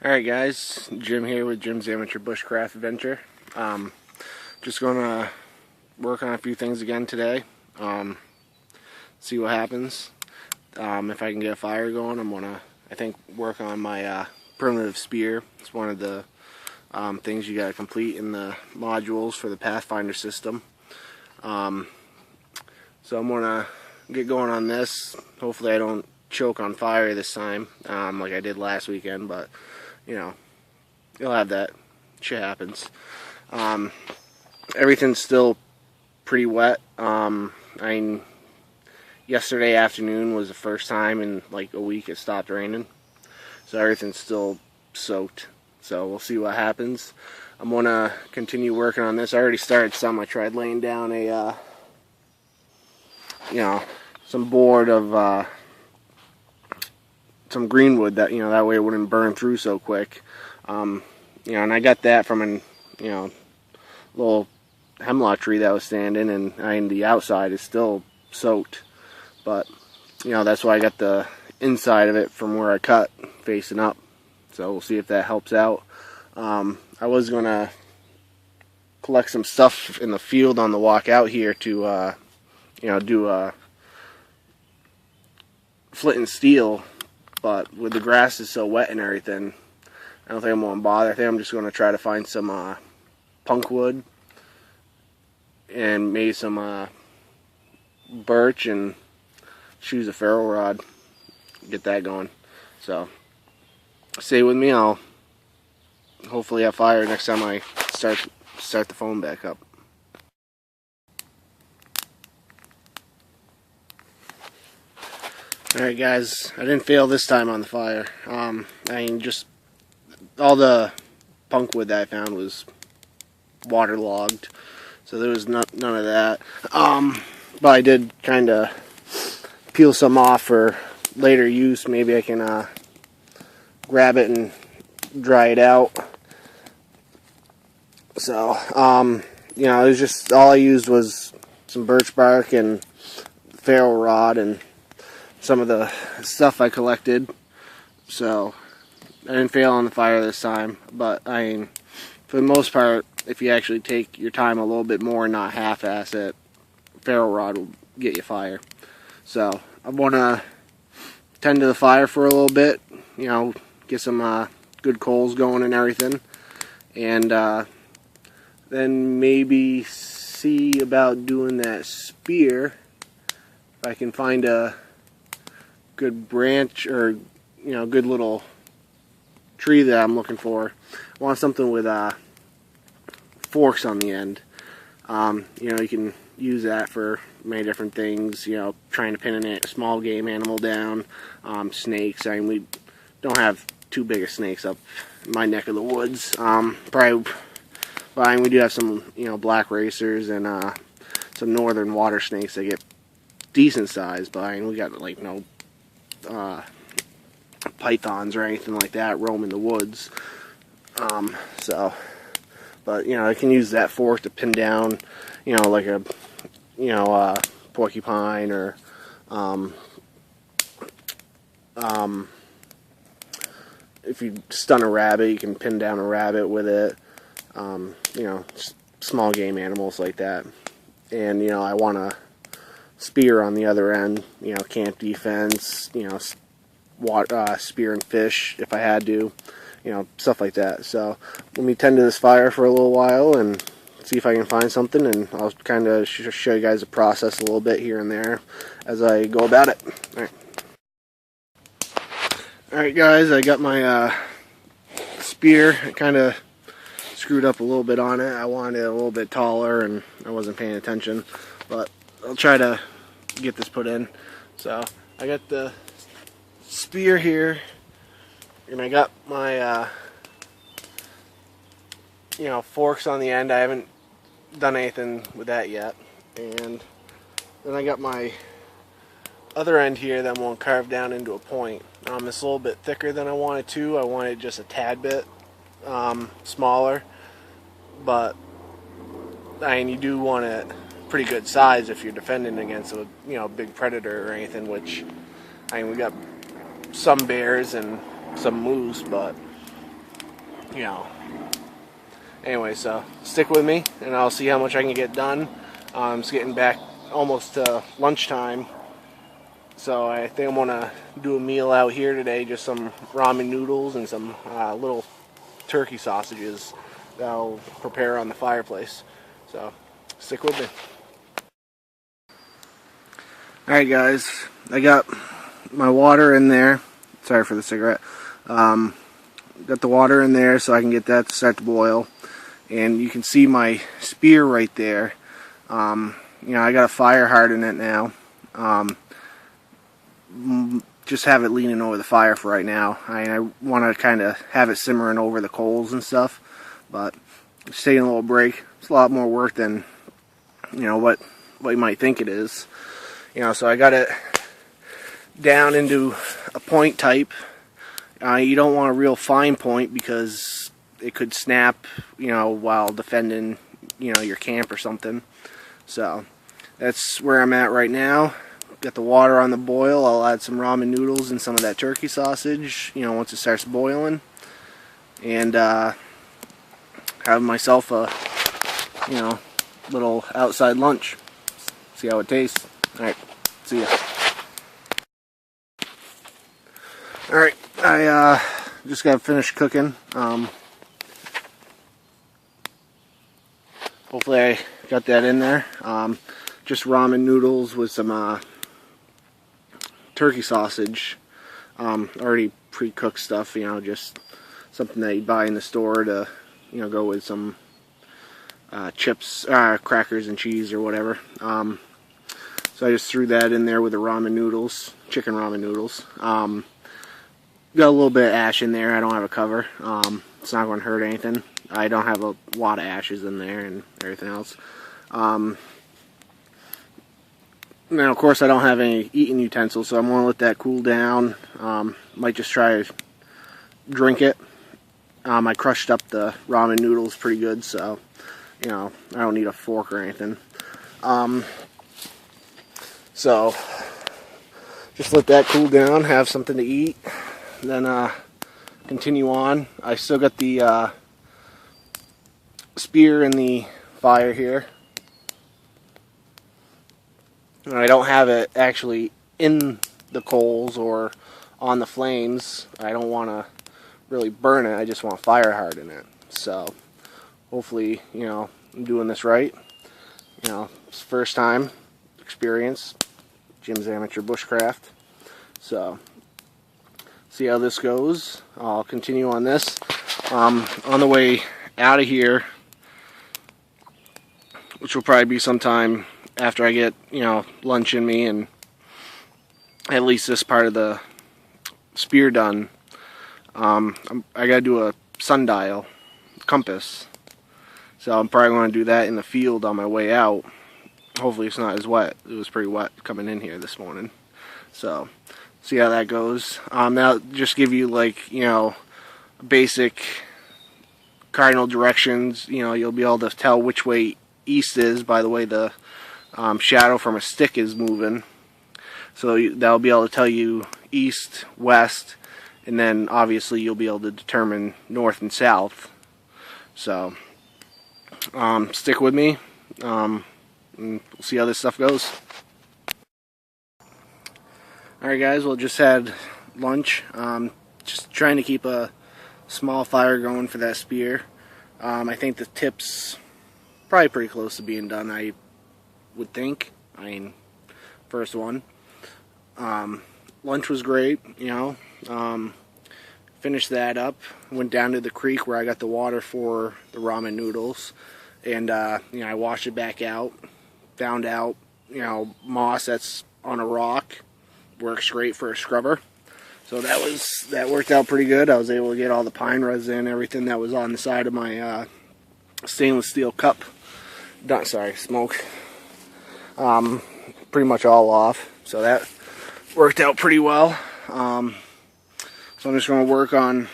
Alright guys, Jim here with Jim's Amateur Bushcraft Adventure. Just gonna work on a few things again today. See what happens. If I can get a fire going, I'm gonna, I think, work on my primitive spear. It's one of the things you gotta complete in the modules for the Pathfinder system. So I'm gonna get going on this. Hopefully I don't choke on fire this time, like I did last weekend, but you know, you'll have that. Shit happens. Everything's still pretty wet. Yesterday afternoon was the first time in like a week it stopped raining, so everything's still soaked. So we'll see what happens. I'm gonna continue working on this. I already started some. I tried laying down a, some board of some greenwood that, that way it wouldn't burn through so quick. And I got that from an, little hemlock tree that was standing, and the outside is still soaked. But, that's why I got the inside of it from where I cut facing up. So we'll see if that helps out. I was gonna collect some stuff in the field on the walk out here to, do a flint and steel. But with the grass is so wet and everything, I don't think I'm going to bother. I think I'm just going to try to find some punk wood and maybe some birch and choose a ferro rod. Get that going. So stay with me. I'll hopefully have fire next time I start the phone back up. Alright guys, I didn't fail this time on the fire. Just all the punk wood that I found was waterlogged, so there was none of that. But I did kind of peel some off for later use. Maybe I can grab it and dry it out. So, it was just, all I used was some birch bark and ferro rod and some of the stuff I collected. So I didn't fail on the fire this time, but for the most part, if you actually take your time a little bit more and not half-ass it, ferro rod will get you fire. So I want to tend to the fire for a little bit, get some good coals going and everything, and then maybe see about doing that spear. If I can find a good branch or good little tree that I'm looking for. I want something with forks on the end. You can use that for many different things. Trying to pin a small game animal down, snakes. We don't have too big of snakes up in my neck of the woods. We do have some black racers and some northern water snakes that get decent size, but we got like no pythons or anything like that roam in the woods. But I can use that fork to pin down, like a, porcupine, or if you stun a rabbit, you can pin down a rabbit with it. Small game animals like that. And I want a spear on the other end, camp defense, spear and fish if I had to, stuff like that. So let me tend to this fire for a little while and see if I can find something, and I'll kind of show you guys the process a little bit here and there as I go about it. Alright guys, I got my spear. I kind of screwed up a little bit on it. I wanted it a little bit taller and I wasn't paying attention, but I'll try to get this put in. So I got the spear here, and I got my forks on the end. I haven't done anything with that yet. And then I got my other end here that I'm going to carve down into a point. It's a little bit thicker than I wanted to. I wanted just a tad bit smaller, but you do want it pretty good size if you're defending against a big predator or anything, which we got some bears and some moose, but you know. Anyway, so stick with me, and I'll see how much I can get done. It's getting back almost to lunchtime, so I think I'm gonna do a meal out here today. Just some ramen noodles and some little turkey sausages that I'll prepare on the fireplace. So stick with me. Alright guys, I got my water in there. Sorry for the cigarette. Got the water in there so I can get that to start to boil. And you can see my spear right there. You know, I got a fire harden it now. Just have it leaning over the fire for right now. I want to kind of have it simmering over the coals and stuff, but just taking a little break. It's a lot more work than, you know, what you might think it is. You know, so I got it down into a point type. You don't want a real fine point because it could snap, you know, while defending, you know, your camp or something. So that's where I'm at right now. Got the water on the boil. I'll add some ramen noodles and some of that turkey sausage, you know, once it starts boiling, and have myself a, you know, little outside lunch. See how it tastes. All right, see ya. All right, I just got finished cooking. Hopefully I got that in there. Just ramen noodles with some turkey sausage. Already pre-cooked stuff, you know, just something that you buy in the store to, you know, go with some chips, crackers and cheese or whatever. So I just threw that in there with the ramen noodles, chicken ramen noodles. Got a little bit of ash in there. I don't have a cover. It's not going to hurt anything. I don't have a lot of ashes in there and everything else. Now, of course, I don't have any eating utensils, so I'm going to let that cool down. Might just try to drink it. I crushed up the ramen noodles pretty good, so, you know, I don't need a fork or anything. So, just let that cool down, have something to eat, then continue on. I still got the spear in the fire here. And I don't have it actually in the coals or on the flames. I don't want to really burn it. I just want fire harden it. So hopefully, you know, I'm doing this right. You know, it's first time experience. Jim's Amateur Bushcraft. So see how this goes. I'll continue on this. On the way out of here, which will probably be sometime after I get, you know, lunch in me and at least this part of the spear done, I gotta do a sundial compass. So I'm probably going to do that in the field on my way out. Hopefully it's not as wet. It was pretty wet coming in here this morning. So see how that goes. That'll just give you, like, you know, basic cardinal directions. You know, you'll be able to tell which way east is by the way the shadow from a stick is moving. So that'll be able to tell you east, west, and then obviously you'll be able to determine north and south. So stick with me, and we'll see how this stuff goes. Alright guys, well, just had lunch. Just trying to keep a small fire going for that spear. I think the tip's probably pretty close to being done, I would think. I mean, first one. Lunch was great, you know. Finished that up. Went down to the creek where I got the water for the ramen noodles. And, you know, I washed it back out. Found out, you know, moss that's on a rock works great for a scrubber. So that worked out pretty good. I was able to get all the pine resin and everything that was on the side of my stainless steel cup. Sorry, smoke. Pretty much all off. So that worked out pretty well. So I'm just going to work on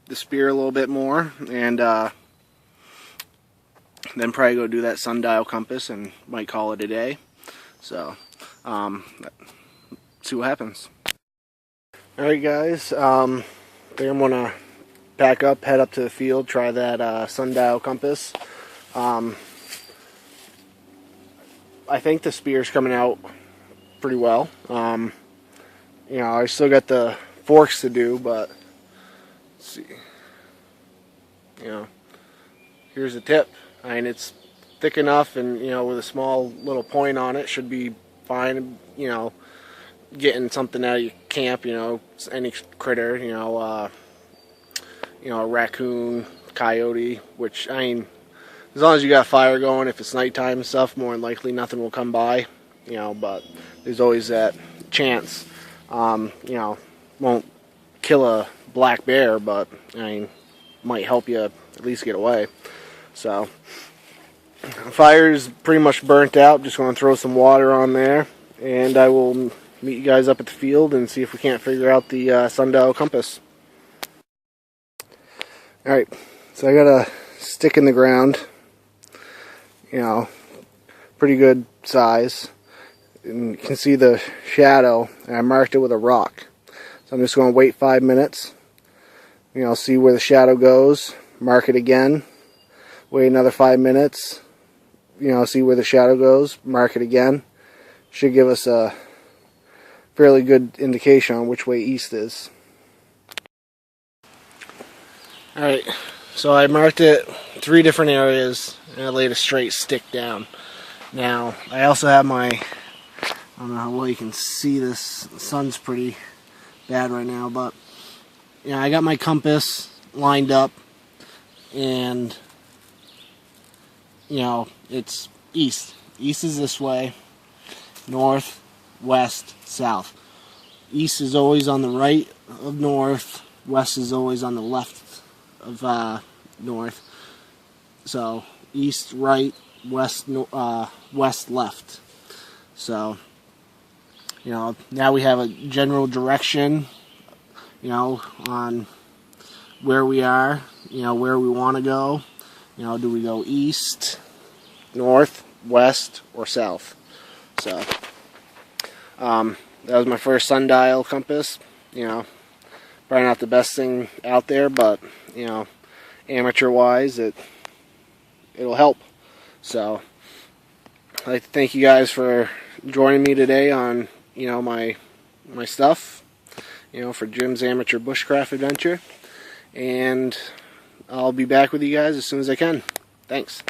the spear a little bit more, and then probably go do that sundial compass and might call it a day. So see what happens. Alright guys, I think I'm going to pack up, head up to the field, try that sundial compass. I think the spear's coming out pretty well. You know, I still got the forks to do, but let's see. You know, here's the tip. I mean, it's thick enough, and you know, with a small little point on it, should be fine. You know, getting something out of your camp. You know, any critter. You know, a raccoon, coyote. Which, I mean, as long as you got a fire going, if it's nighttime and stuff, more than likely nothing will come by. You know, but there's always that chance. You know, won't kill a black bear, but I mean, might help you at least get away. So, fire's pretty much burnt out. Just going to throw some water on there, and I will meet you guys up at the field and see if we can't figure out the sundial compass. Alright, so I got a stick in the ground, you know, pretty good size, and you can see the shadow, and I marked it with a rock. So I'm just going to wait 5 minutes, you know, see where the shadow goes, mark it again, wait another 5 minutes, you know, see where the shadow goes, mark it again. Should give us a fairly good indication on which way east is. Alright, so I marked it 3 different areas, and I laid a straight stick down. Now, I also have my, I don't know how well you can see this, the sun's pretty bad right now, but you know, I got my compass lined up, and you know, it's east. East is this way, north, west, south. East is always on the right of north, west is always on the left of north. So east, right, west, west, left. So, you know, now we have a general direction, you know, on where we are, you know, where we want to go. You know, do we go east, north, west, or south? So, that was my first sundial compass. You know, probably not the best thing out there, but you know, amateur-wise, it'll help. So, I'd like to thank you guys for joining me today on, you know, my stuff, you know, for Jim's Amateur Bushcraft Adventure, and I'll be back with you guys as soon as I can. Thanks.